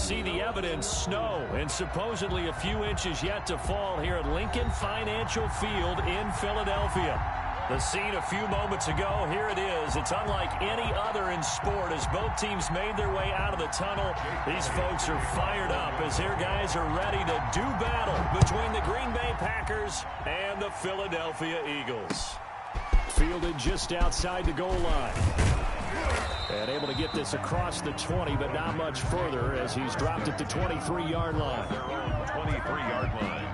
see the evidence, snow, and supposedly a few inches yet to fall here at Lincoln Financial Field in Philadelphia. The scene a few moments ago, here it is. It's unlike any other in sport as both teams made their way out of the tunnel. These folks are fired up as their guys are ready to do battle between the Green Bay Packers and the Philadelphia Eagles. Fielded just outside the goal line. And able to get this across the 20, but not much further as he's dropped it to 23-yard line. 23-yard line.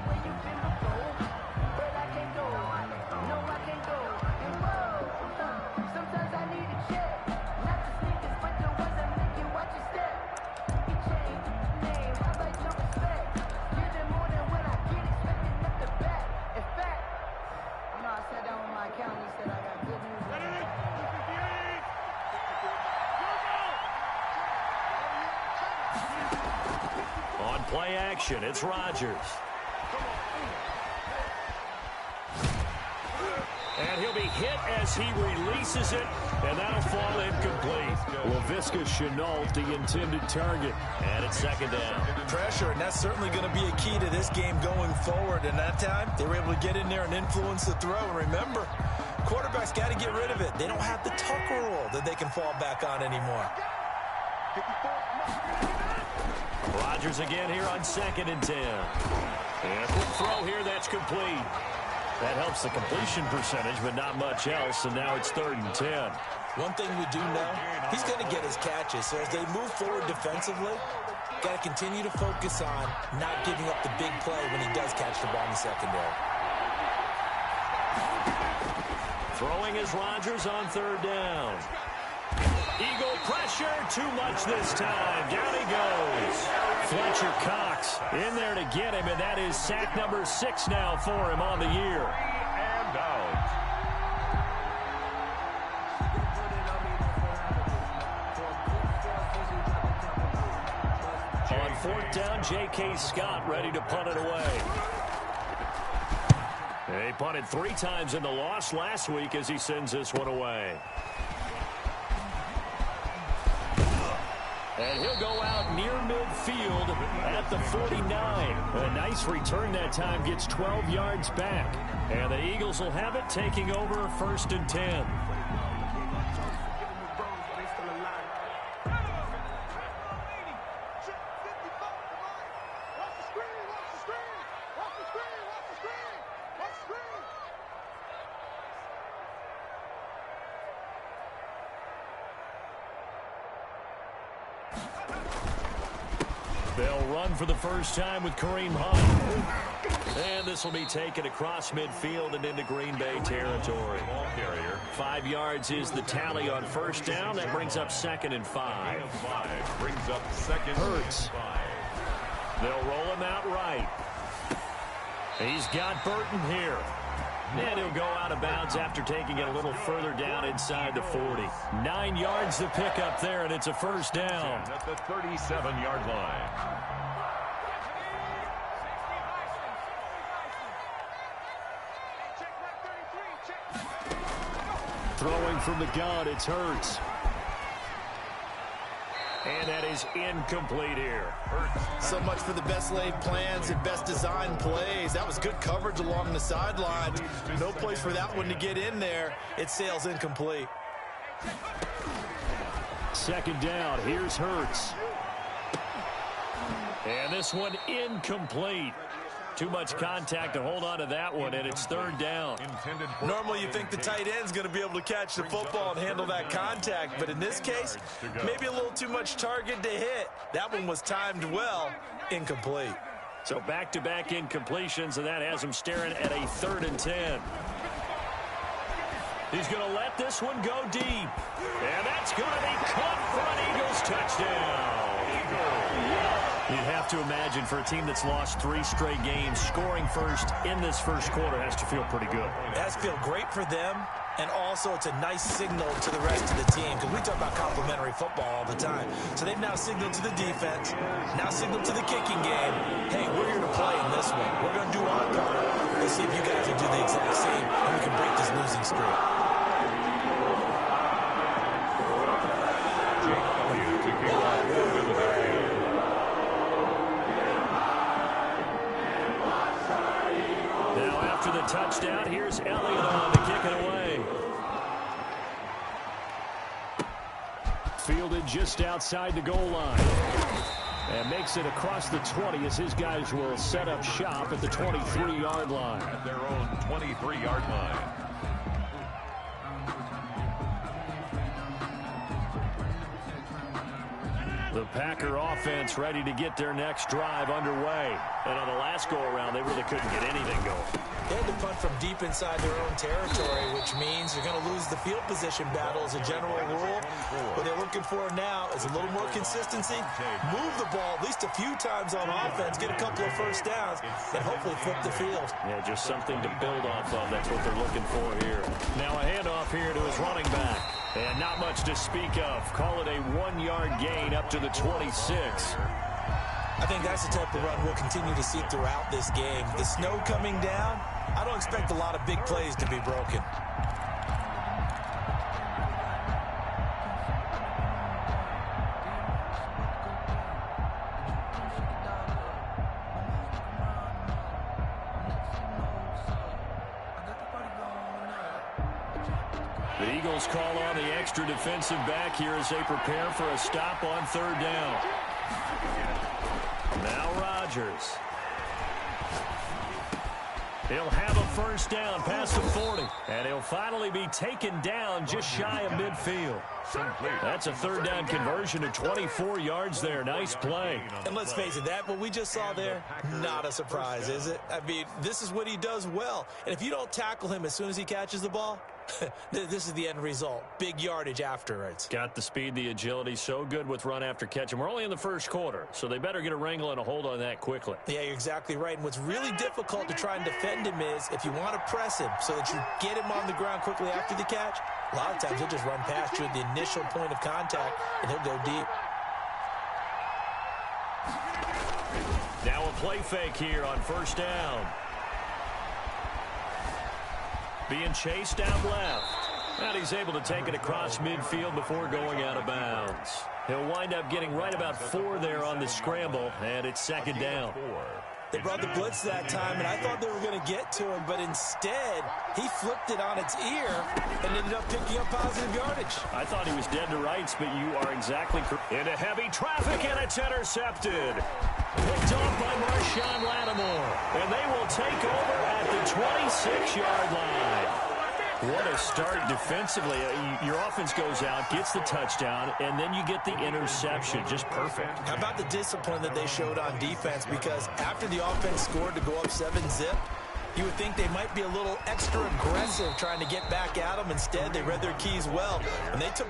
Play action, it's Rodgers. And he'll be hit as he releases it, and that'll fall incomplete. Laviska Shenault, the intended target, and it's second down. Pressure, and that's certainly going to be a key to this game going forward. And that time, they were able to get in there and influence the throw. And remember, quarterbacks got to get rid of it. They don't have the tucker roll that they can fall back on anymore. Rodgers again here on 2nd and 10. And quick throw here, that's complete. That helps the completion percentage, but not much else, and now it's 3rd and 10. One thing we do know, he's going to get his catches. So as they move forward defensively, got to continue to focus on not giving up the big play when he does catch the ball in the secondary. Throwing is Rodgers on 3rd down. Eagle pressure, too much this time. Down he goes. Fletcher Cox in there to get him, and that is sack number 6 now for him on the year. And out. On 4th down, J.K. Scott ready to punt it away. He punted 3 times in the loss last week as he sends this one away. And he'll go out near midfield at the 49. A nice return that time, gets 12 yards back. And the Eagles will have it, taking over 1st and 10. They'll run for the first time with Kareem Hunt. And this will be taken across midfield and into Green Bay territory. 5 yards is the tally on 1st down. That brings up 2nd and 5. Brings up 2nd Hurts. and 5. They'll roll him out right. He's got Burton here. And he'll go out of bounds after taking it a little further down inside the 40. 9 yards to pick up there, and it's a 1st down. At the 37-yard line. Throwing from the gun, it's Hurts. And that is incomplete here. So much for the best laid plans and best designed plays. That was good coverage along the sidelines. No place for that one to get in there. It sails incomplete. 2nd down, here's Hurts. And this one incomplete. Too much contact to hold on to that one, and it's 3rd down. Normally you think the tight end's going to be able to catch the football and handle that contact, but in this case, maybe a little too much target to hit. That one was timed well, incomplete. So back-to-back incompletions, and that has him staring at a 3rd and 10. He's going to let this one go deep. And that's going to be caught for an Eagles touchdown. You'd have to imagine for a team that's lost 3 straight games, scoring first in this first quarter has to feel pretty good. It has to feel great for them, and also it's a nice signal to the rest of the team, because we talk about complementary football all the time. So they've now signaled to the defense, now signaled to the kicking game, hey, we're here to play in this one. We're going to do our part. Let's see if you guys will do the exact same, and we can break this losing streak. touchdown. Here's Elliott on to kick it away. Fielded just outside the goal line. And makes it across the 20 as his guys will set up shop at the 23-yard line. At their own 23-yard line. The Packer offense ready to get their next drive underway. And on the last go-around, they really couldn't get anything going. They had to punt from deep inside their own territory, which means you're going to lose the field position battle as a general rule. What they're looking for now is a little more consistency, move the ball at least a few times on offense, get a couple of first downs, and hopefully flip the field. Yeah, just something to build off of. That's what they're looking for here. Now a handoff here to his running back. And not much to speak of. Call it a 1-yard gain up to the 26. I think that's the type of run we'll continue to see throughout this game. The snow coming down, I don't expect a lot of big plays to be broken. The Eagles call on the extra defensive back here as they prepare for a stop on third down. Now Rodgers. He'll have a first down past the 40. And he'll finally be taken down just shy of midfield. That's a third down conversion to 24 yards there. Nice play. And let's face it, that what we just saw there, not a surprise, is it? I mean, this is what he does well. And if you don't tackle him as soon as he catches the ball, this is the end result. Big yardage afterwards. Got the speed, the agility, so good with run after catch. And we're only in the first quarter, so they better get a wrangle and a hold on that quickly. Yeah, you're exactly right. And what's really difficult to try and defend him is if you want to press him so that you get him on the ground quickly after the catch, a lot of times he'll just run past you at the initial point of contact, and he'll go deep. Now a play fake here on first down. Being chased out left. And he's able to take it across midfield before going out of bounds. He'll wind up getting right about 4 there on the scramble, and it's second down. They brought the blitz that time, and I thought they were going to get to him, but instead, he flipped it on its ear and ended up picking up positive yardage. I thought he was dead to rights, but you are exactly correct. Into heavy traffic, and it's intercepted. Picked off by Marshawn Lattimore, and they will take over at the 26-yard line. What a start defensively. Your offense goes out, gets the touchdown, and then you get the interception. Just perfect. How about the discipline that they showed on defense? Because after the offense scored to go up 7-zip, you would think they might be a little extra aggressive trying to get back at them. Instead, they read their keys well, and they took...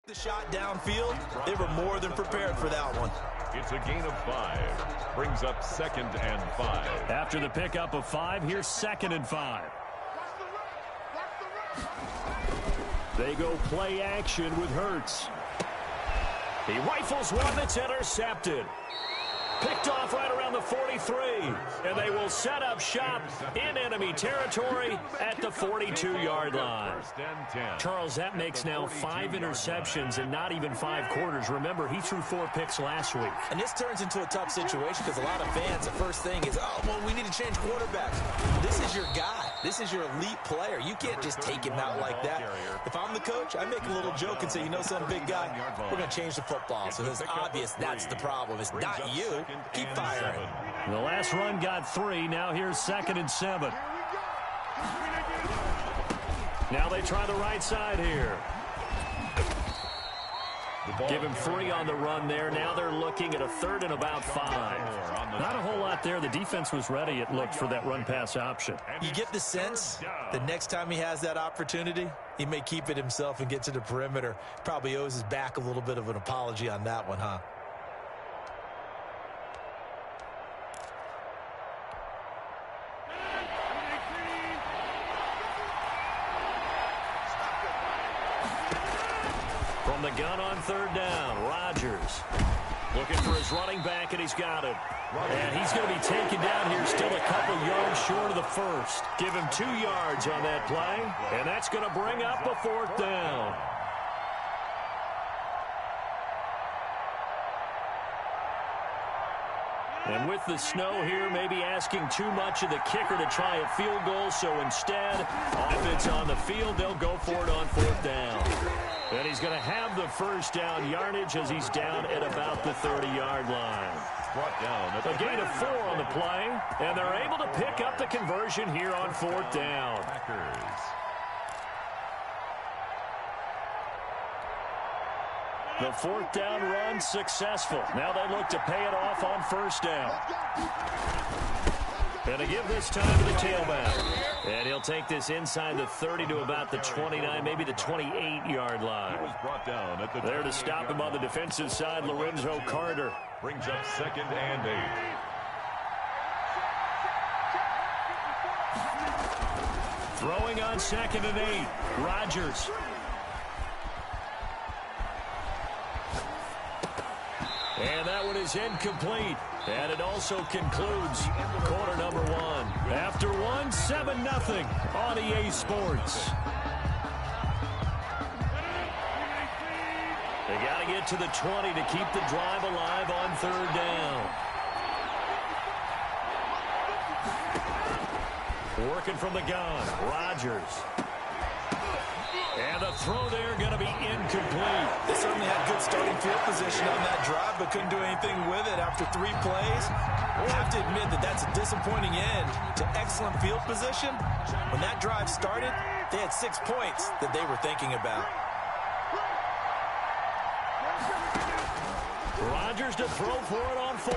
the shot downfield. They were more than prepared for that one. It's a gain of 5. Brings up 2nd and 5. After the pickup of 5, here's 2nd and 5. They go play action with Hurts. He rifles one that's intercepted. Picked off right around the 43. And they will set up shop in enemy territory at the 42-yard line. Charles, that makes now 5 interceptions in not even 5 quarters. Remember, he threw 4 picks last week. And this turns into a tough situation because a lot of fans, the first thing is, oh, well, we need to change quarterbacks. This is your guy. This is your elite player. You can't just take him out like that. If I'm the coach, I make a little joke and say, you know some big guy, we're going to change the football. So it's obvious that's the problem. It's not you. Keep firing. The last run got 3. Now here's 2nd and 7. Now they try the right side here. Give him 3 on the run there. Now they're looking at a 3rd and about 5. Not a whole lot there. The defense was ready, it looked, for that run-pass option. You get the sense the next time he has that opportunity, he may keep it himself and get to the perimeter. Probably owes his back a little bit of an apology on that one, huh? the gun on third down, Rodgers. Looking for his running back, and he's got him. And he's going to be taken down here, still a couple yards short of the first. Give him 2 yards on that play, and that's going to bring up a fourth down. And with the snow here, maybe asking too much of the kicker to try a field goal, so instead, offense on the field, they'll go for it on fourth down. And he's going to have the first down yardage as he's down at about the 30-yard line. Brought down at A gain of 4 on the play, and they're able to pick up the conversion here on fourth down. Packers. The fourth down run successful. Now they look to pay it off on first down. And to give this time to the tailback. And he'll take this inside the 30 to about the 29, maybe the 28-yard line. He was brought down at the there to stop him on the defensive side, Lorenzo Carter. Brings up 2nd and 8. Throwing on 2nd and 8, Rodgers. And that one is incomplete. And it also concludes quarter number 1. After one, 7-0 on EA Sports. They got to get to the 20 to keep the drive alive on third down. Working from the gun, Rodgers. And the throw there going to be incomplete. They certainly had good starting field position on that drive, but couldn't do anything with it after 3 plays. I have to admit that that's a disappointing end to excellent field position. When that drive started, they had 6 points that they were thinking about. Rodgers to throw for it on 4.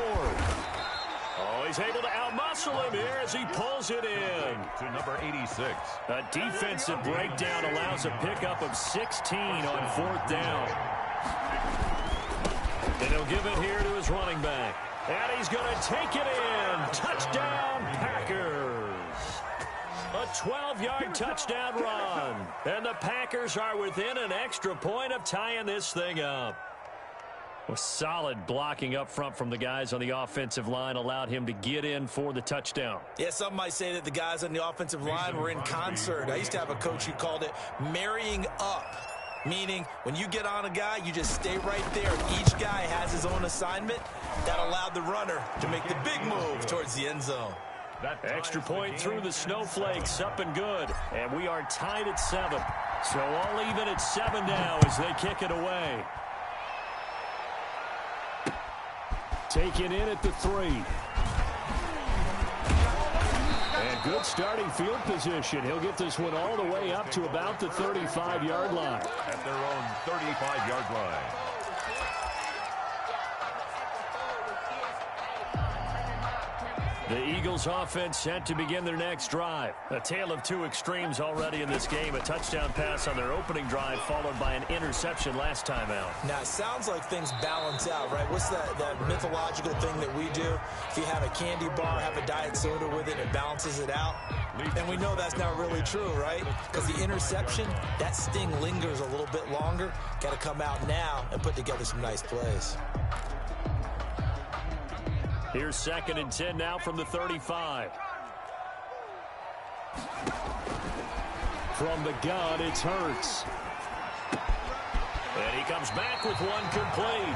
Oh, he's able to outmuscle him here as he pulls it in. To number 86. A defensive breakdown allows a pickup of 16 on fourth down. And he'll give it here to his running back. And he's going to take it in. Touchdown, Packers. A 12-yard touchdown run. And the Packers are within an extra point of tying this thing up. With solid blocking up front from the guys on the offensive line allowed him to get in for the touchdown. Yeah, some might say that the guys on the offensive line were in concert. I used to have a coach who called it marrying up, meaning when you get on a guy, you just stay right there. Each guy has his own assignment. That allowed the runner to make the big move towards the end zone. That extra point through the snowflakes, up and good. And we are tied at 7. So all even at 7 now as they kick it away. Taken in at the 3. And good starting field position. He'll get this one all the way up to about the 35-yard line. At their own 35-yard line. The Eagles offense set to begin their next drive. A tale of 2 extremes already in this game. A touchdown pass on their opening drive followed by an interception last time out. Now, it sounds like things balance out, right? What's that mythological thing that we do? If you have a candy bar, have a diet soda with it, it balances it out. And we know that's not really true, right? Because the interception, that sting lingers a little bit longer. Got to come out now and put together some nice plays. Here's 2nd and 10 now from the 35. From the gun, it's Hurts. And he comes back with one complete.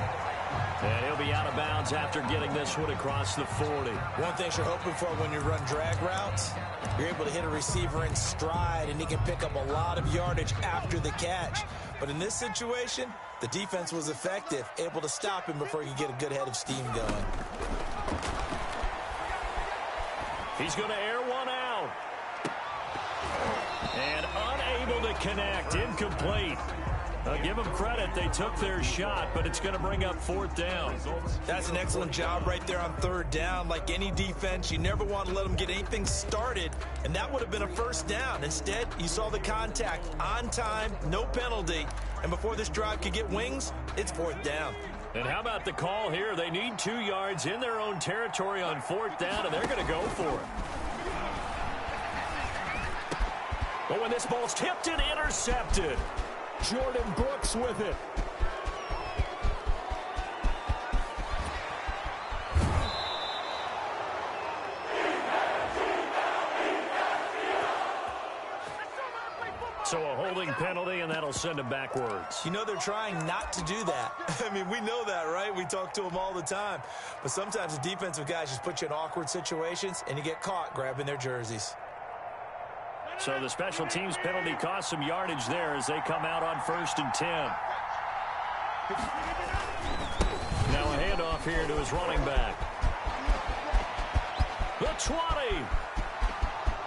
And he'll be out of bounds after getting this one across the 40. One thing you're hoping for when you run drag routes, you're able to hit a receiver in stride, and he can pick up a lot of yardage after the catch. But in this situation, the defense was effective, able to stop him before he could get a good head of steam going. He's going to air one out. And unable to connect. Incomplete. Give them credit. They took their shot, but it's going to bring up fourth down. That's an excellent job right there on third down. Like any defense, you never want to let them get anything started, and that would have been a first down. Instead, you saw the contact on time, no penalty, and before this drive could get wings, it's fourth down. And how about the call here? They need 2 yards in their own territory on fourth down, and they're going to go for it. But when this ball's tipped and intercepted, Jordan Brooks with it. So a holding penalty, and that'll send him backwards. You know they're trying not to do that. I mean, we know that, right? We talk to them all the time. But sometimes the defensive guys just put you in awkward situations, and you get caught grabbing their jerseys. So the special teams penalty cost some yardage there as they come out on 1st and 10. Now a handoff here to his running back. The 20.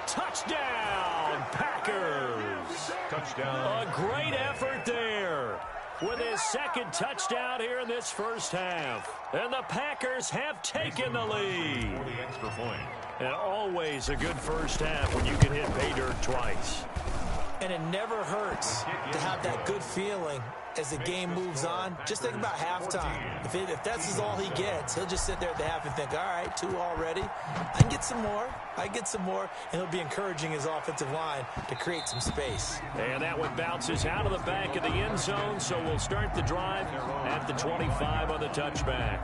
Touchdown, Packers. Touchdown. A great effort there with his second touchdown here in this first half. And the Packers have taken the lead. For the extra point. And always a good first half when you can hit pay dirt twice. And it never hurts to have that good feeling as the game moves on. Just think about halftime. If that's all he gets, he'll just sit there at the half and think, all right, 2 already. I can get some more. And he'll be encouraging his offensive line to create some space. And that one bounces out of the back of the end zone, so we'll start the drive at the 25 on the touchback.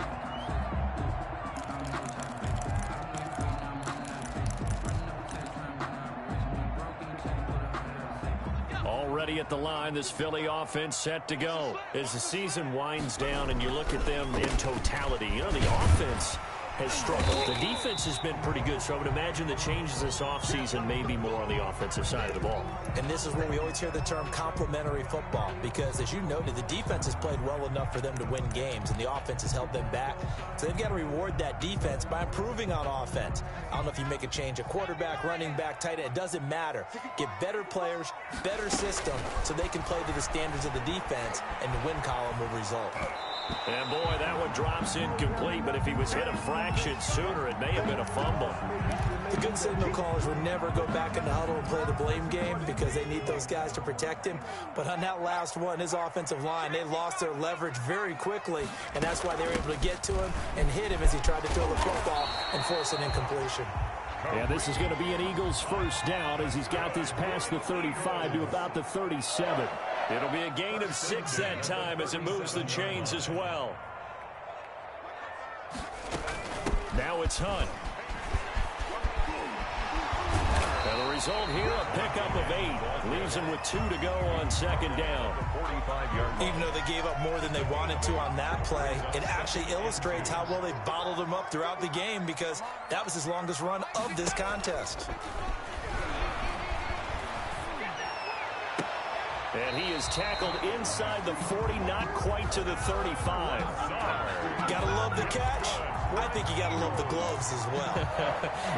Already at the line, this Philly offense set to go. As the season winds down and you look at them in totality, you know, the offense has struggled. The defense has been pretty good, so I would imagine the changes this offseason may be more on the offensive side of the ball. And this is where we always hear the term complementary football, because as you noted, the defense has played well enough for them to win games, and the offense has held them back. So they've got to reward that defense by improving on offense. I don't know if you make a change, a quarterback, running back, tight end, it doesn't matter. Get better players, better system, so they can play to the standards of the defense, and the win column will result. And boy, that one drops incomplete, but if he was hit a fraction sooner, it may have been a fumble. The good signal callers would never go back in the huddle and play the blame game because they need those guys to protect him. But on that last one, his offensive line, they lost their leverage very quickly, and that's why they were able to get to him and hit him as he tried to throw the football and force an incompletion. Yeah, this is going to be an Eagles first down as he's got this past the 35 to about the 37. It'll be a gain of 6 that time as it moves the chains as well. Now it's Hunt. And the result here, a pickup of 8. Leaves him with 2 to go on 2nd down. Even though they gave up more than they wanted to on that play, it actually illustrates how well they bottled him up throughout the game, because that was his longest run of this contest. And he is tackled inside the 40, not quite to the 35. Gotta love the catch. I think you gotta love the gloves as well.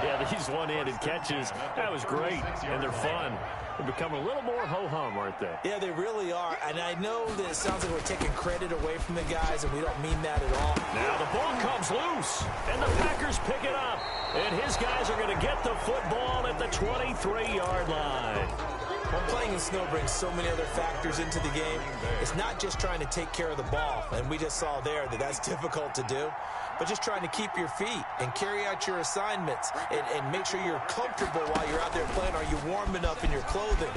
Yeah, these one-handed catches, that was great, and they're fun. They've become a little more ho-hum, aren't they? Yeah, they really are. And I know that it sounds like we're taking credit away from the guys, and we don't mean that at all. Now the ball comes loose, and the Packers pick it up. And his guys are going to get the football at the 23-yard line. Playing in snow brings so many other factors into the game. It's not just trying to take care of the ball, and we just saw there that that's difficult to do, but just trying to keep your feet and carry out your assignments and make sure you're comfortable while you're out there playing. Are you warm enough in your clothing?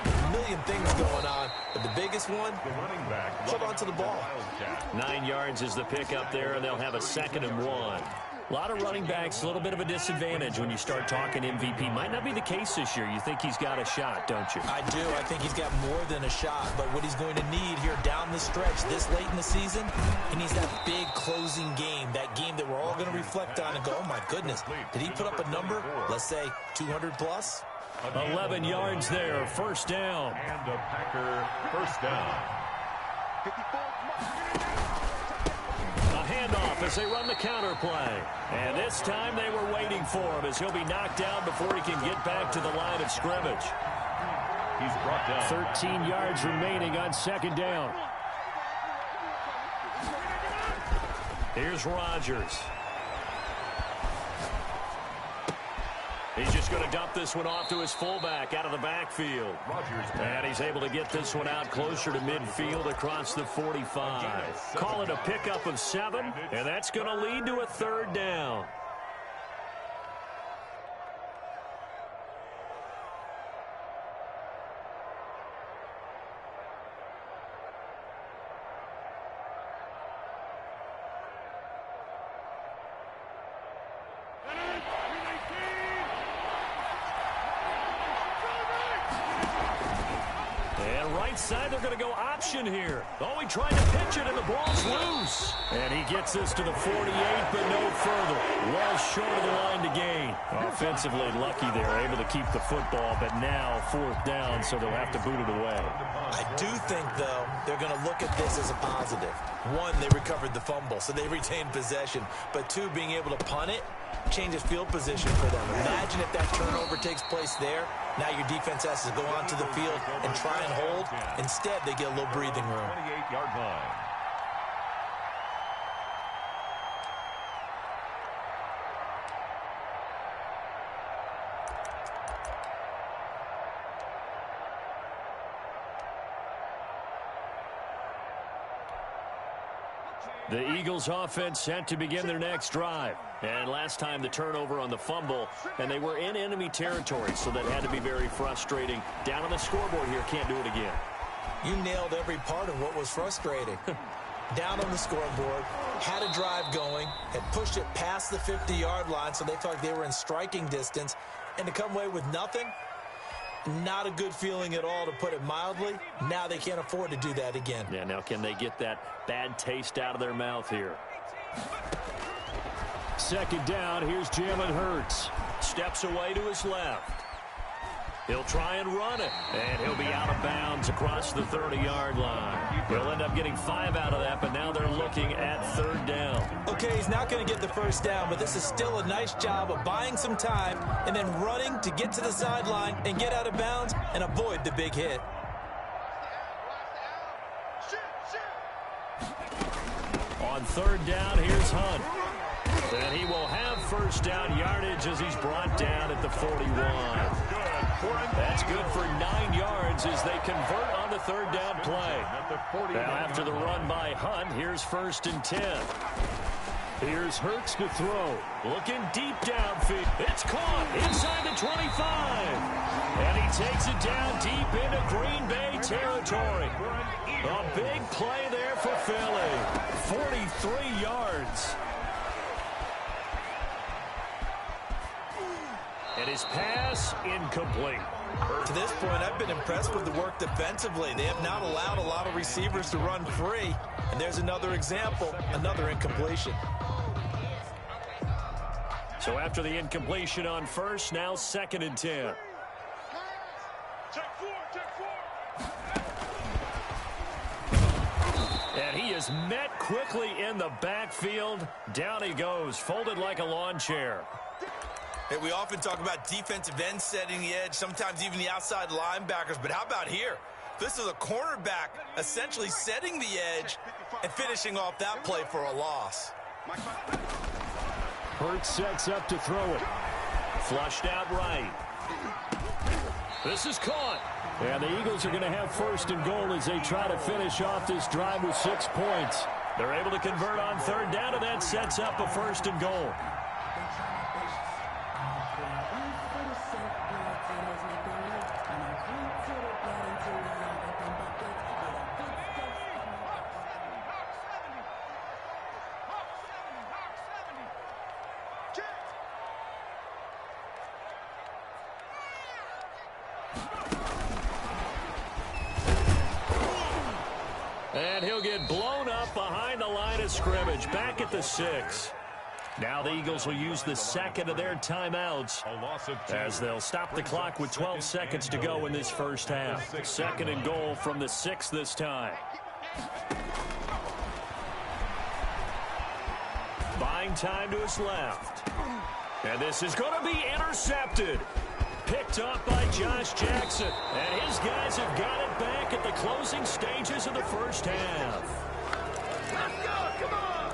A million things going on, but the biggest one, hold on to the ball. 9 yards is the pickup there, and they'll have a 2nd and 1. A lot of running backs, a little bit of a disadvantage when you start talking MVP. Might not be the case this year. You think he's got a shot, don't you? I do. I think he's got more than a shot. But what he's going to need here down the stretch this late in the season, he needs that big closing game, that game that we're all going to reflect on and go, oh, my goodness, did he put up a number, let's say 200 plus? 11 yards there, 1st down. And a Packer 1st down. Handoff as they run the counter play. And this time they were waiting for him as he'll be knocked down before he can get back to the line of scrimmage. He's brought down. 13 yards remaining on 2nd down. Here's Rodgers. He's just going to dump this one off to his fullback out of the backfield. And he's able to get this one out closer to midfield across the 45. Call it a pickup of 7, and that's going to lead to a 3rd down. right side, they're going to go option here. Oh, he tried to pitch it, and the ball's loose. And he gets this to the 48, but no further. Well short of the line to gain. Offensively lucky they're able to keep the football, but now 4th down, so they'll have to boot it away. I do think, though, they're going to look at this as a positive. 1, they recovered the fumble, so they retained possession. But 2, being able to punt it changes field position for them. Imagine if that turnover takes place there. Now your defense has to go onto the field and try and hold. Instead, they get a little breathing room. 28-yard line. The Eagles offense set to begin their next drive. And last time the turnover on the fumble, and they were in enemy territory, so that had to be very frustrating. Down on the scoreboard here, can't do it again. You nailed every part of what was frustrating. Down on the scoreboard, had a drive going, had pushed it past the 50-yard line, so they felt like they were in striking distance, and to come away with nothing, not a good feeling at all, to put it mildly. Now they can't afford to do that again. Yeah, now can they get that bad taste out of their mouth here? 2nd down, here's Jalen Hurts. Steps away to his left. He'll try and run it, and he'll be out of bounds across the 30-yard line. He'll end up getting 5 out of that, but now they're looking at 3rd down. Okay, he's not going to get the 1st down, but this is still a nice job of buying some time and then running to get to the sideline and get out of bounds and avoid the big hit. On 3rd down, here's Hunt. And he will have 1st down yardage as he's brought down at the 41. That's good for 9 yards as they convert on the 3rd down play. Now after the run by Hunt, here's 1st and 10. Here's Hurts to throw. Looking deep downfield. It's caught inside the 25. And he takes it down deep into Green Bay territory. A big play there for Philly. 43 yards. And his pass incomplete. To this point, I've been impressed with the work defensively. They have not allowed a lot of receivers to run free. And there's another example, another incompletion. So after the incompletion on 1st, now 2nd and 10. And he is met quickly in the backfield. Down he goes, folded like a lawn chair. Hey, we often talk about defensive ends setting the edge, sometimes even the outside linebackers, but how about here? This is a cornerback essentially setting the edge and finishing off that play for a loss. Hurts sets up to throw it. Flushed out right. This is caught. And the Eagles are going to have 1st and goal as they try to finish off this drive with 6 points. They're able to convert on 3rd down, and that sets up a 1st and goal. And he'll get blown up behind the line of scrimmage, back at the 6. Now the Eagles will use the 2nd of their timeouts as they'll stop the clock with 12 seconds to go in this 1st half. 2nd and goal from the 6 this time. Buying time to his left. And this is going to be intercepted. Picked up by Josh Jackson. And his guys have got it back at the closing stages of the 1st half. Let's go, come on!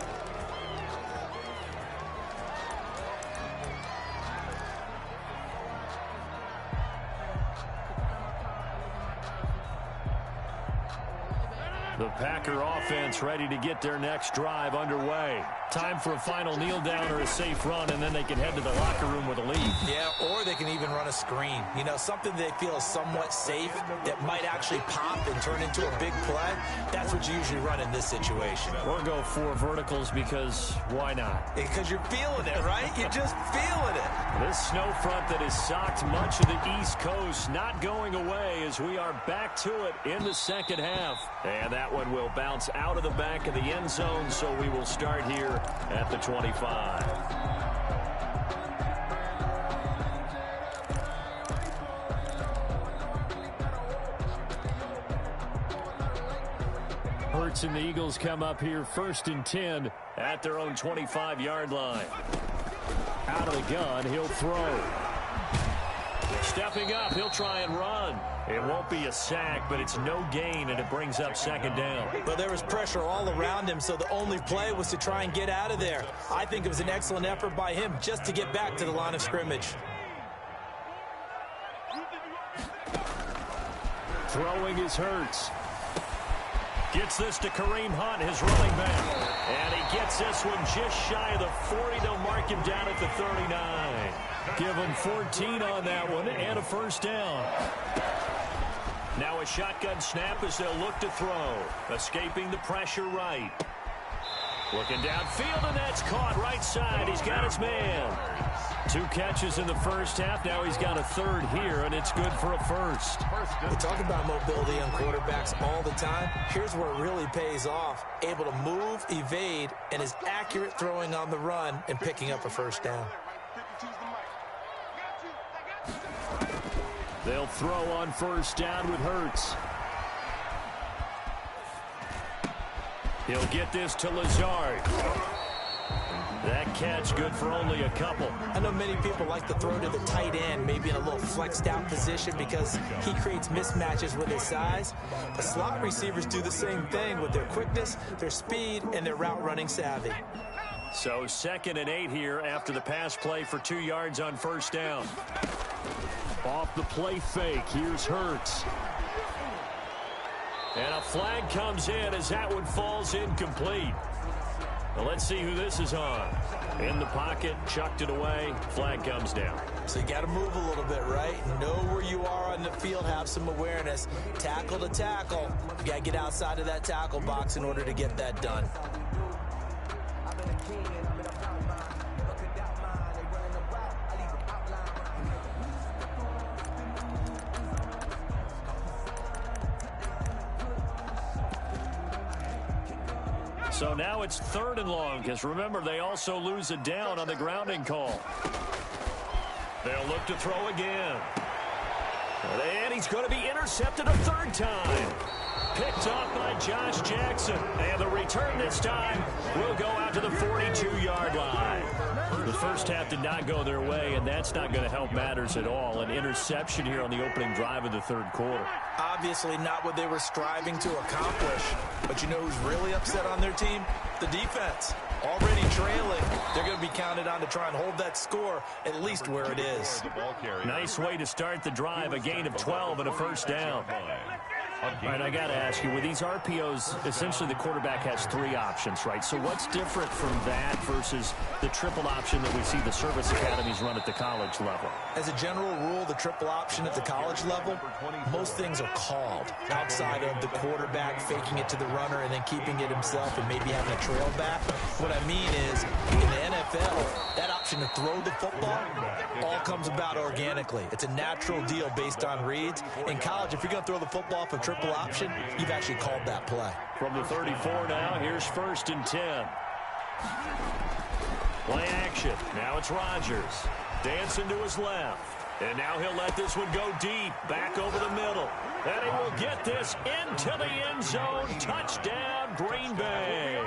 The Packer offense ready to get their next drive underway. Time for a final kneel down or a safe run, and then they can head to the locker room with a lead. Yeah, or they can even run a screen. You know, something they feel is somewhat safe that might actually pop and turn into a big play. That's what you usually run in this situation. Or go 4 verticals because why not? Because you're feeling it, right? You're just feeling it. This snow front that has socked much of the East Coast not going away as we are back to it in the second half. And that one will bounce out of the back of the end zone, so we will start here at the 25. Hurts and the Eagles come up here 1st and 10 at their own 25-yard line. Out of the gun, he'll throw. Stepping up, he'll try and run. It won't be a sack, but it's no gain, and it brings up 2nd down. But there was pressure all around him, so the only play was to try and get out of there. I think it was an excellent effort by him just to get back to the line of scrimmage. Throwing is Hurts. Gets this to Kareem Hunt, his running back. And he gets this one just shy of the 40. They'll mark him down at the 39. Give him 14 on that one and a 1st down. Now a shotgun snap as they'll look to throw. Escaping the pressure right. Looking downfield, and that's caught right side. He's got his man. 2 catches in the first half. Now he's got a 3rd here, and it's good for a 1st. We talk about mobility on quarterbacks all the time. Here's where it really pays off. Able to move, evade, and is accurate throwing on the run and picking up a 1st down. They'll throw on 1st down with Hurts. He'll get this to Lazard. That catch good for only a couple. I know many people like to throw to the tight end, maybe in a little flexed out position because he creates mismatches with his size. But slot receivers do the same thing with their quickness, their speed, and their route running savvy. So 2nd and 8 here after the pass play for 2 yards on 1st down. Off the play fake, here's Hurts. And a flag comes in as that one falls incomplete. Well, let's see who this is on. In the pocket, chucked it away, flag comes down. So you got to move a little bit, right? Know where you are on the field, have some awareness. Tackle to tackle. You got to get outside of that tackle box in order to get that done. So now it's 3rd and long, because remember, they also lose a down on the grounding call. They'll look to throw again. And he's going to be intercepted a 3rd time. Picked off by Josh Jackson. And the return this time will go out to the 42-yard line. The first half did not go their way, and that's not going to help matters at all. An interception here on the opening drive of the 3rd quarter. Obviously not what they were striving to accomplish. But you know who's really upset on their team? The defense. Already trailing. They're going to be counted on to try and hold that score at least where it is. Nice way to start the drive. A gain of 12 and a 1st down. All right, I got to ask you, with these RPOs, essentially the quarterback has 3 options, right? So what's different from that versus the triple option that we see the service academies run at the college level? As a general rule, the triple option at the college level, most things are called outside of the quarterback faking it to the runner and then keeping it himself and maybe having a trail back. What I mean is, in the NFL, that option to throw the football all comes about organically. It's a natural deal based on reads. In college, if you're going to throw the football for triple option, you've actually called that play. From the 34 now, here's 1st and 10. Play action. Now it's Rodgers. Dancing to his left. And now he'll let this one go deep. Back over the middle. And he will get this into the end zone. Touchdown, Green Bay.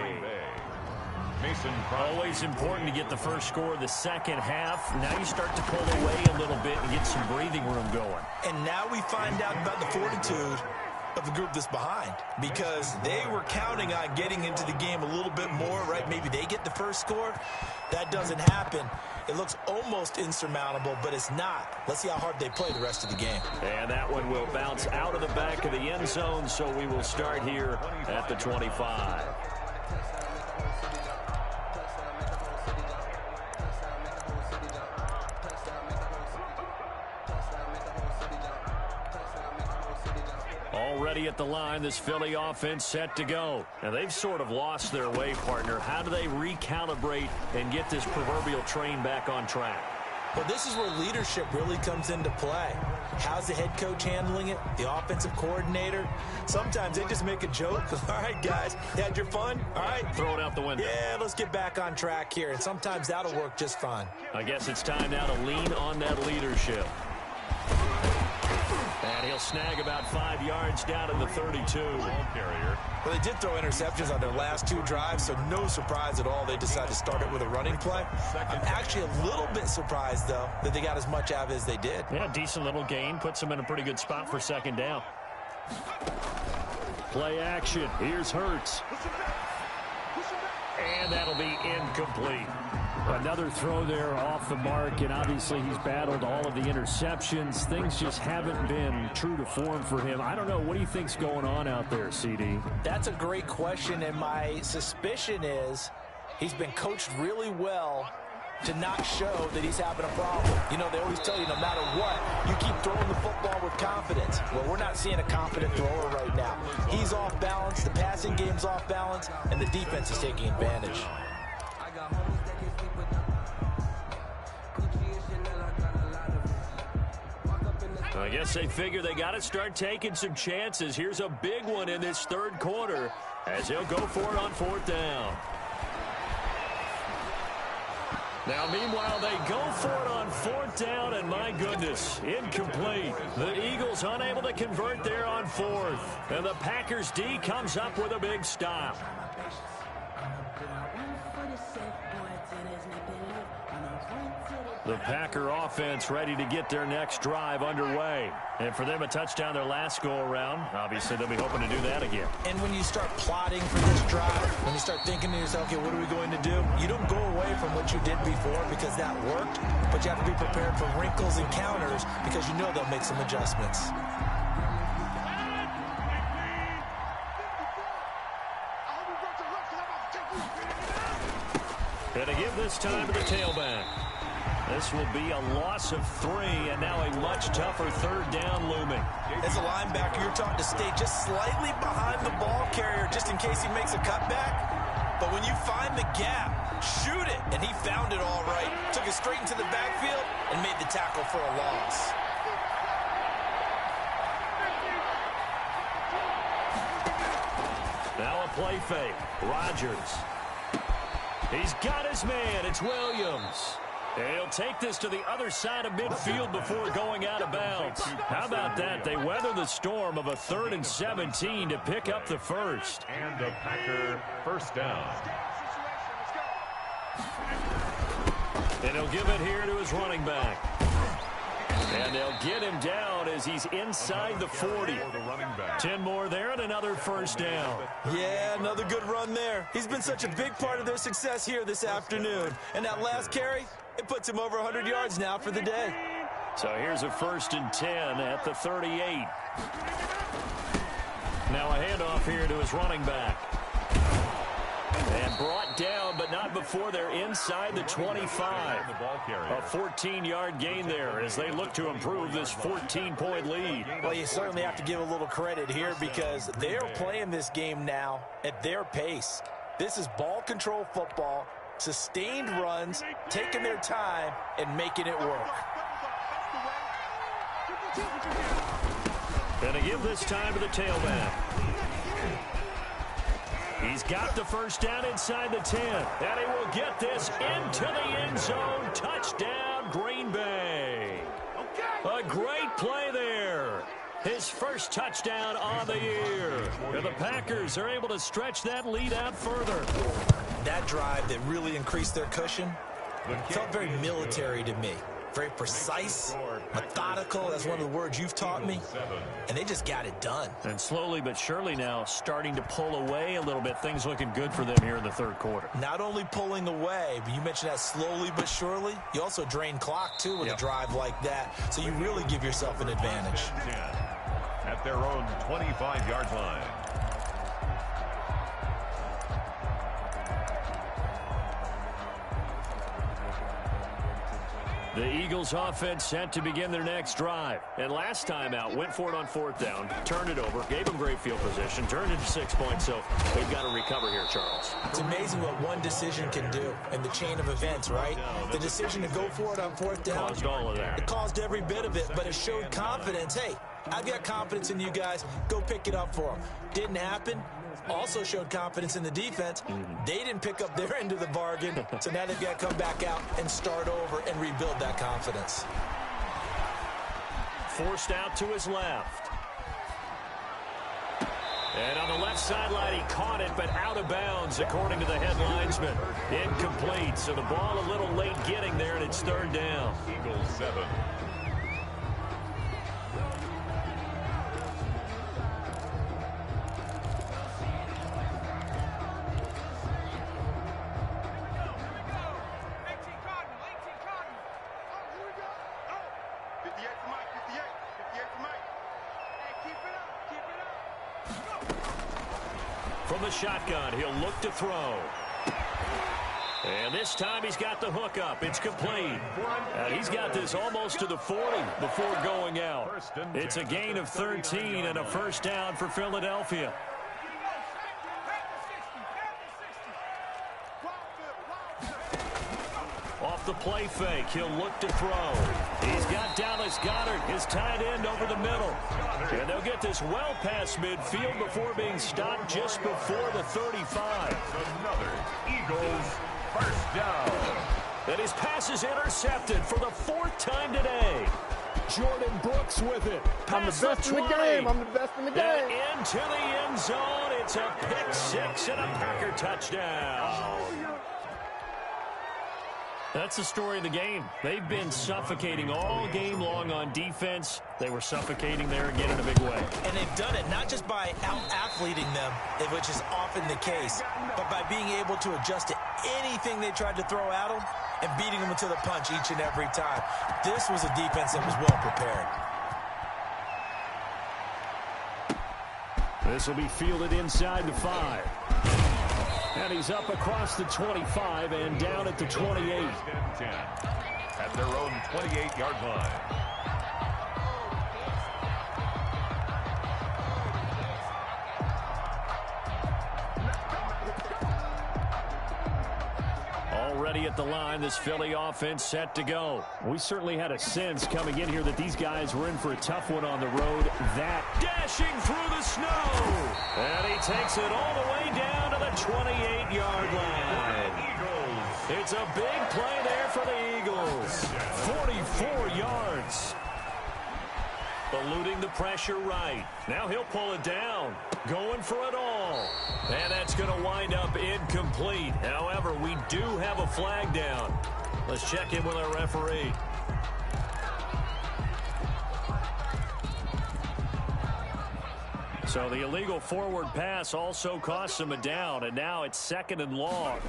Always important to get the first score of the second half. Now you start to pull away a little bit and get some breathing room going. And now we find out about the fortitude of the group that's behind, because they were counting on getting into the game a little bit more, right? Maybe they get the first score. That doesn't happen. It looks almost insurmountable, but it's not. Let's see how hard they play the rest of the game. And that one will bounce out of the back of the end zone, so we will start here at the 25. Already at the line, this Philly offense set to go. Now, they've sort of lost their way, partner. How do they recalibrate and get this proverbial train back on track? Well, this is where leadership really comes into play. How's the head coach handling it? The offensive coordinator? Sometimes they just make a joke. All right, guys, you had your fun? All right. Throw it out the window. Yeah, let's get back on track here. And sometimes that'll work just fine. I guess it's time now to lean on that leadership. And he'll snag about 5 yards down in the 32. Ball carrier. Well, they did throw interceptions on their last 2 drives, so no surprise at all they decided to start it with a running play. I'm actually a little bit surprised, though, that they got as much out of it as they did. Yeah, decent little gain. Puts them in a pretty good spot for second down. Play action. Here's Hurts. And that'll be incomplete. Another throw there off the mark, and obviously he's battled all of the interceptions. Things just haven't been true to form for him. I don't know. What do you think's going on out there, CD? That's a great question, and my suspicion is he's been coached really well to not show that he's having a problem. You know, they always tell you no matter what, you keep throwing the football with confidence. Well, we're not seeing a confident thrower right now. He's off balance, the passing game's off balance, and the defense is taking advantage. I guess they figure they got to start taking some chances. Here's a big one in this third quarter as he'll go for it on 4th down. Now, meanwhile, they go for it on 4th down, and my goodness, incomplete. The Eagles unable to convert there on 4th. And the Packers D comes up with a big stop. The Packer offense ready to get their next drive underway. And for them, a touchdown their last go-around. Obviously, they'll be hoping to do that again. And when you start plotting for this drive, when you start thinking to yourself, okay, what are we going to do? You don't go away from what you did before because that worked, but you have to be prepared for wrinkles and counters because you know they'll make some adjustments. And to give this time to the tailback. This will be a loss of 3, and now a much tougher 3rd down looming. As a linebacker, you're taught to stay just slightly behind the ball carrier just in case he makes a cutback. But when you find the gap, shoot it. And he found it all right. Took it straight into the backfield and made the tackle for a loss. Now a play fake. Rodgers. He's got his man. It's Williams. He'll take this to the other side of midfield before going out of bounds. How about that? They weather the storm of a 3rd and 17 to pick up the first. And the Packer first down. And he'll give it here to his running back. And they'll get him down as he's inside the 40. 10 more there and another first down. Yeah, another good run there. He's been such a big part of their success here this afternoon. And that last carry, it puts him over 100 yards now for the day. So here's a 1st and 10 at the 38. Now a handoff here to his running back. And brought down, but not before they're inside the 25. A 14-yard gain there as they look to improve this 14-point lead. Well, you certainly have to give a little credit here because they're playing this game now at their pace. This is ball control football, sustained runs, taking their time, and making it work. And to give this time to the tailback. He's got the first down inside the 10. And he will get this into the end zone. Touchdown, Green Bay. A great play there. His first touchdown on the year. And the Packers are able to stretch that lead out further. That drive that really increased their cushion felt very military to me. Very precise, methodical. That's one of the words you've taught me. And they just got it done. And slowly but surely now starting to pull away a little bit. Things looking good for them here in the third quarter. Not only pulling away, but you mentioned that slowly but surely. You also drain clock, too, with a drive like that. So you really give yourself an advantage. At their own 25-yard line. The Eagles offense set to begin their next drive. And last time out, went for it on 4th down, turned it over, gave them great field position, turned it to 6 points, so they've got to recover here, Charles. It's amazing what one decision can do in the chain of events, right? The decision to go for it on 4th down. Caused all of that. It caused every bit of it, but it showed confidence. Hey, I've got confidence in you guys. Go pick it up for them. Didn't happen. Also showed confidence in the defense. They didn't pick up their end of the bargain, so now they've got to come back out and start over and rebuild that confidence. Forced out to his left. And on the left sideline, he caught it, but out of bounds, according to the head linesman. Incomplete, so the ball a little late getting there, and it's 3rd down. Eagles 7. From the shotgun, he'll look to throw. And this time he's got the hook up. It's complete. And he's got this almost to the 40 before going out. It's a gain of 13 and a 1st down for Philadelphia. Off the play fake, he'll look to throw. He's got Dallas Goedert, his tight end, over the middle. And they'll get this well past midfield before being stopped just before the 35. Another Eagles 1st down. And his pass is intercepted for the 4th time today. Jordan Brooks with it. I'm the best in the game. I'm the best in the game. And into the end zone. It's a pick 6 and a Packer touchdown. That's the story of the game. They've been suffocating all game long on defense. They were suffocating there again in a big way. And they've done it not just by out-athleting them, which is often the case, but by being able to adjust to anything they tried to throw at them and beating them to the punch each and every time. This was a defense that was well prepared. This will be fielded inside the 5. And he's up across the 25 and down at the 28. 10 at their own 28-yard line. Already at the line, this Philly offense set to go. We certainly had a sense coming in here that these guys were in for a tough one on the road. That dashing through the snow. And he takes it all the way down to the 28-yard line. It's a big play there for the Eagles. 44 yards. Eluding the pressure right. Now he'll pull it down. Going for it all. And that's going to wind up incomplete. However, we do have a flag down. Let's check in with our referee. So the illegal forward pass also costs him a down. And now it's 2nd and long.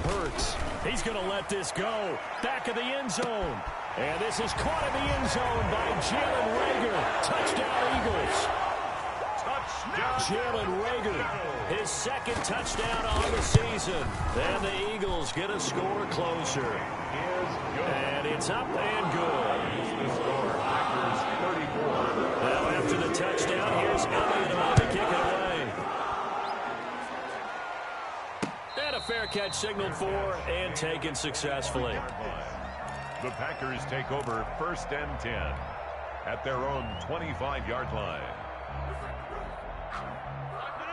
Hurts. He's going to let this go. Back of the end zone. And this is caught in the end zone by Jalen Reagor. Touchdown, Eagles. Jalen Reagor, his 2nd touchdown on the season. And the Eagles get a score closer. And it's up and good. The score, Packers 34. Now after the touchdown, here's Elliott about to kick it away. And a fair catch signaled for and taken successfully. The Packers take over 1st and 10 at their own 25-yard line.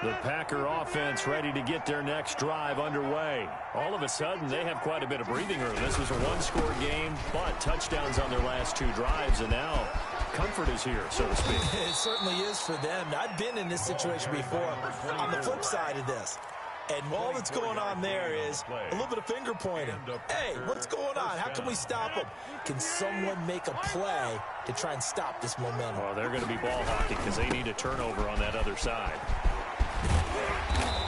The Packer offense ready to get their next drive underway. All of a sudden, they have quite a bit of breathing room. This was a one-score game, but touchdowns on their last 2 drives, and now comfort is here, so to speak. It certainly is for them. I've been in this situation before on the flip side of this. And all that's going on there is a little bit of finger pointing. Hey, what's going on? How can we stop them? Can someone make a play to try and stop this momentum? Well, they're going to be ball hawking because they need a turnover on that other side.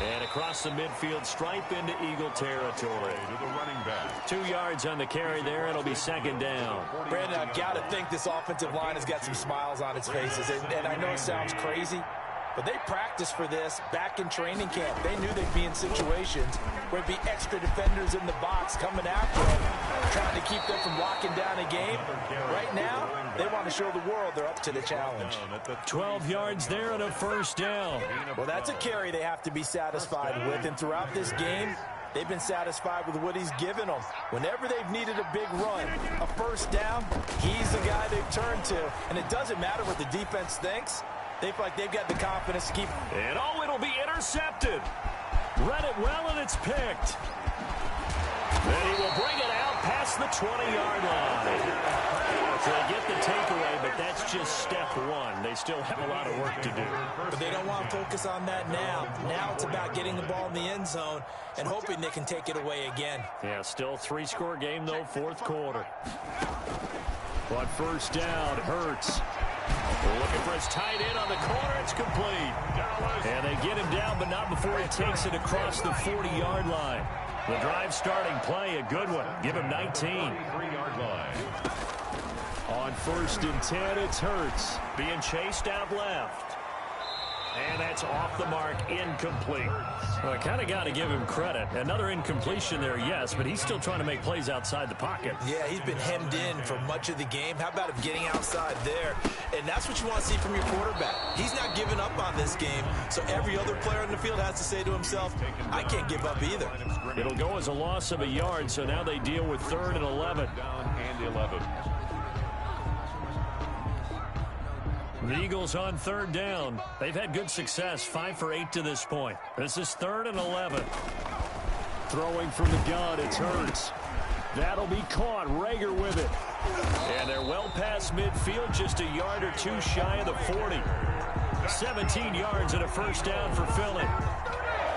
And across the midfield stripe into Eagle territory. To the running back. 2 yards on the carry there. It'll be 2nd down. Brandon, I've got to think this offensive line has got some smiles on its faces. And I know it sounds crazy, But they practiced for this back in training camp. They knew they'd be in situations where it'd be extra defenders in the box coming after them, trying to keep them from locking down a game. Right now, they want to show the world they're up to the challenge. 12 yards there and a first down. Well, that's a carry they have to be satisfied with. And throughout this game, they've been satisfied with what he's given them. Whenever they've needed a big run, a first down, he's the guy they've turned to. And it doesn't matter what the defense thinks. They feel like they've got the confidence to keep. And oh, it'll be intercepted. Read it well, and it's picked. Then he will bring it out past the 20-yard line. So they get the takeaway, but that's just step one. They still have a lot of work to do. But they don't want to focus on that now. Now it's about getting the ball in the end zone and hoping they can take it away again. Yeah, still three-score game, though, fourth quarter. On first down, Hurts. Looking for his tight end on the corner. It's complete. And they get him down, but not before he takes it across the 40-yard line. The drive starting play, a good one. Give him 19. 3-yard line. On first and 10, it's Hurts. Being chased out left. And that's off the mark, incomplete. Well, I kind of got to give him credit. Another incompletion there, yes, but he's still trying to make plays outside the pocket. Yeah, he's been hemmed in for much of the game. How about him getting outside there? And that's what you want to see from your quarterback. He's not giving up on this game, so every other player in the field has to say to himself, I can't give up either. It'll go as a loss of a yard, so now they deal with 3rd and 11. Down and 11. The Eagles on 3rd down. They've had good success, 5 for 8 to this point. This is 3rd and 11. Throwing from the gun, it's Hurts. That'll be caught. Rager with it. And they're well past midfield, just a yard or two shy of the 40. 17 yards and a first down for Philly.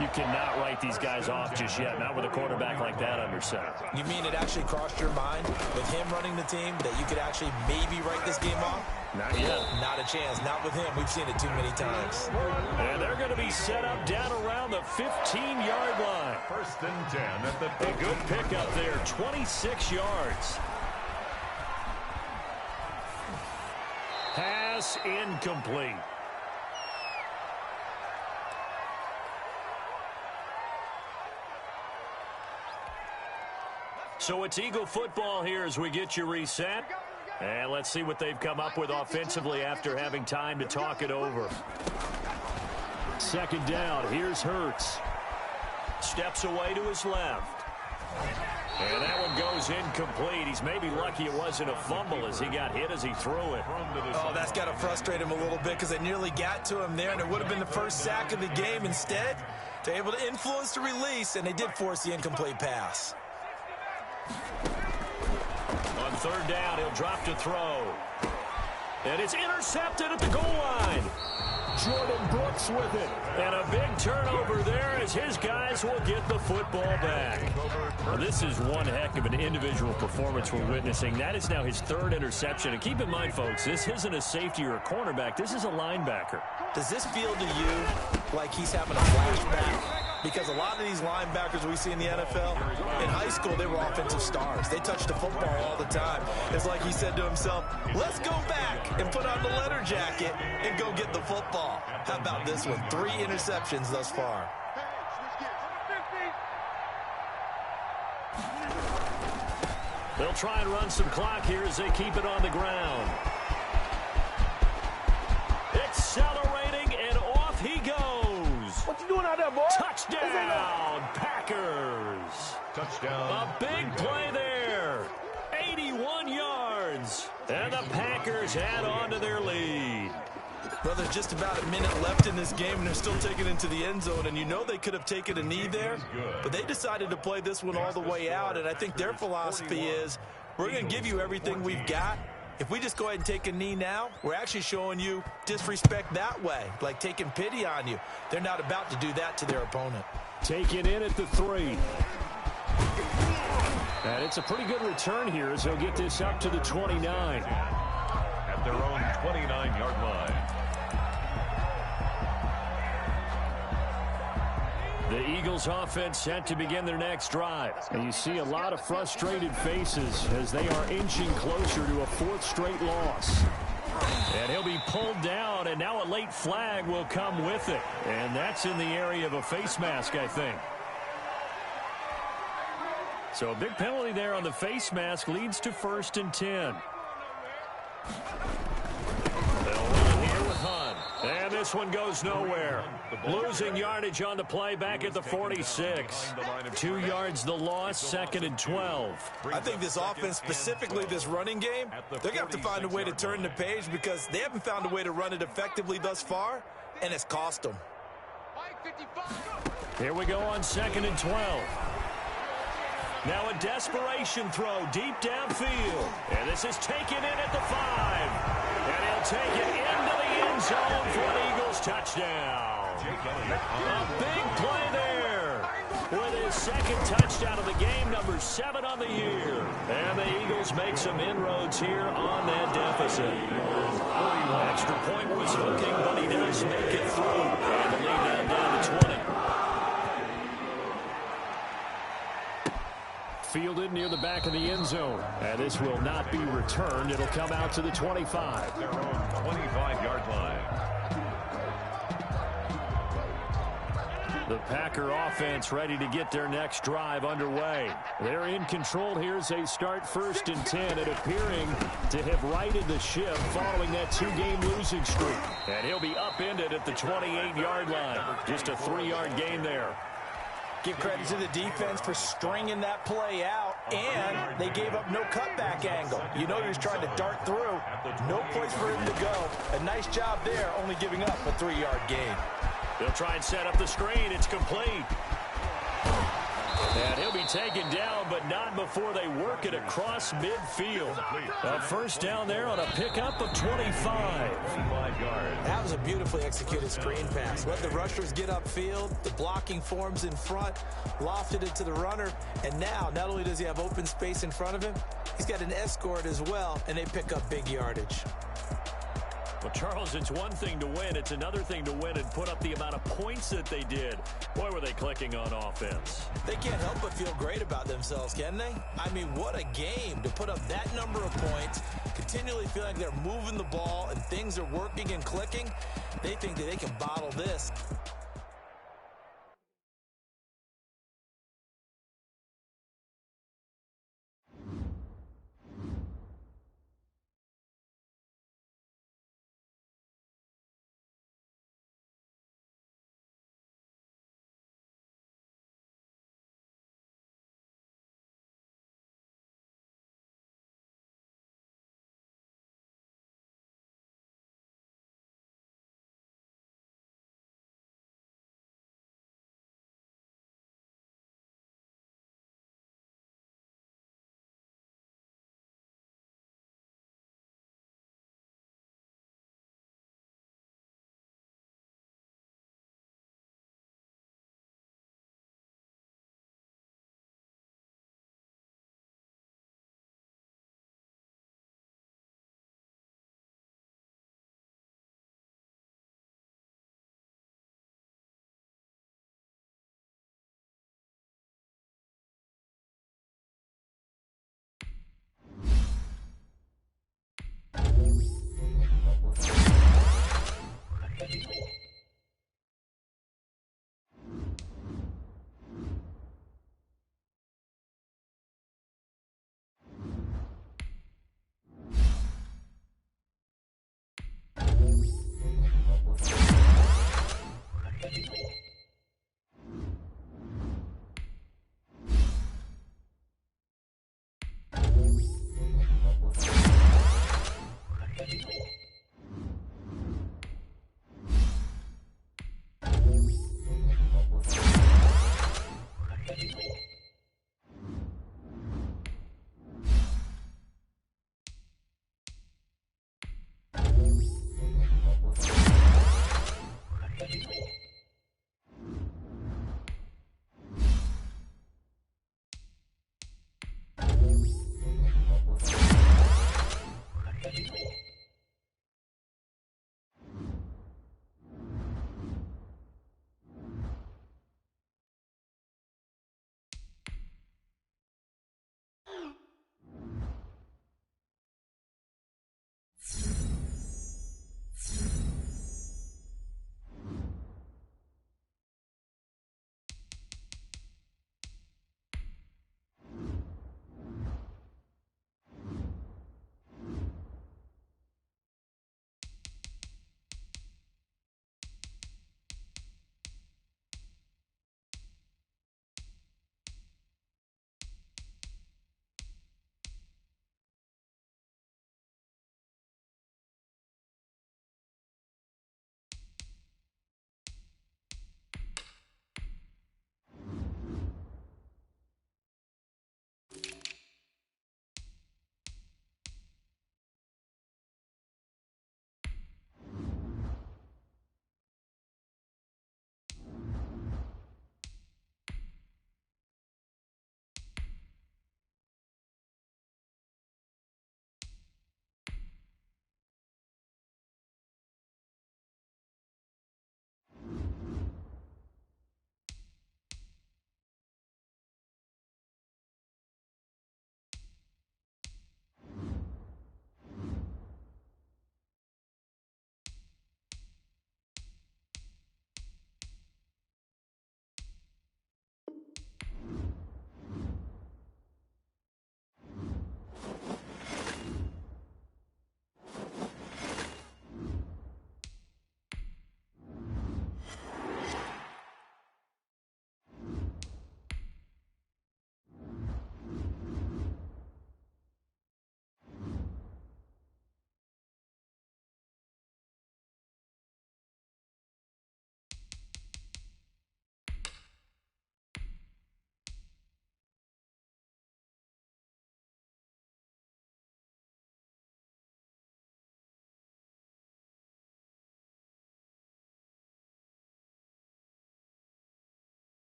You cannot write these guys off just yet, not with a quarterback like that under center. You mean it actually crossed your mind with him running the team that you could actually maybe write this game off? Not yet. Not a chance. Not with him. We've seen it too many times. And they're going to be set up down around the 15-yard line. 1st and 10 at the A good pickup there, 26 yards. Pass incomplete. So it's Eagle football here as we get you reset. And let's see what they've come up with offensively after having time to talk it over. 2nd down, here's Hurts. Steps away to his left. And that one goes incomplete. He's maybe lucky it wasn't a fumble as he got hit as he threw it. Oh, that's got to frustrate him a little bit because they nearly got to him there, and it would have been the first sack of the game. Instead, they're able to influence the release, and they did force the incomplete pass. On 3rd down, he'll drop to throw. And it's intercepted at the goal line. Jordan Brooks with it. And a big turnover there as his guys will get the football back. Well, this is one heck of an individual performance we're witnessing. That is now his 3rd interception. And keep in mind, folks, this isn't a safety or a cornerback. This is a linebacker. Does this feel to you like he's having a flashback? Because a lot of these linebackers we see in the NFL, in high school, they were offensive stars. They touched the football all the time. It's like he said to himself, let's go back and put on the leather jacket and go get the football. How about this one? 3 interceptions thus far. They'll try and run some clock here as they keep it on the ground. Accelerating, and off he goes. What you doing out there, boy? Touchdown, Packers. touchdown. A big play there. 81 yards. And the Packers add on to their lead. Well, there's just about a minute left in this game, and they're still taking it into the end zone. And you know they could have taken a knee there, but they decided to play this one all the way out. And I think their philosophy is, we're going to give you everything we've got. If we just go ahead and take a knee now, we're actually showing you disrespect that way, like taking pity on you. They're not about to do that to their opponent. Taken in at the 3. And it's a pretty good return here as they'll get this up to the 29. At their own 29-yard line. The Eagles offense set to begin their next drive. And you see a lot of frustrated faces as they are inching closer to a 4th straight loss. And he'll be pulled down, and now a late flag will come with it. And that's in the area of a face mask, I think. So a big penalty there on the face mask leads to 1st and 10. They'll run here with Hunt. And this one goes nowhere. Losing yardage on the play back at the 46. 2 yards the loss, 2nd and 12. I think this offense, specifically this running game, they're going to have to find a way to turn the page because they haven't found a way to run it effectively thus far, and it's cost them. Here we go on 2nd and 12. Now a desperation throw deep downfield. And this is taken in at the 5. And he'll take it into the end zone for an Eagles touchdown. A big play there with his 2nd touchdown of the game, number 7 on the year. And the Eagles make some inroads here on that deficit. Extra point was hooking, but he does make it through. And the lead down to 20. Fielded near the back of the end zone. And this will not be returned. It'll come out to the 25. Their own 25-yard line. The Packer offense ready to get their next drive underway. They're in control here as they start 1st and 10 and appearing to have righted the ship following that 2-game losing streak. And he'll be upended at the 28-yard line. Just a 3-yard gain there. Give credit to the defense for stringing that play out, and they gave up no cutback angle. You know he was trying to dart through. No place for him to go. A nice job there, only giving up a 3-yard gain. They'll try and set up the screen. It's complete. And he'll be taken down, but not before they work it across midfield. A 1st down there on a pickup of 25. That was a beautifully executed screen pass. Let the rushers get upfield. The blocking forms in front. Lofted it to the runner. And now, not only does he have open space in front of him, he's got an escort as well, and they pick up big yardage. Well, Charles, it's one thing to win. It's another thing to win and put up the amount of points that they did. Boy, were they clicking on offense. They can't help but feel great about themselves, can they? I mean, what a game to put up that number of points, continually feeling like they're moving the ball and things are working and clicking. They think that they can bottle this.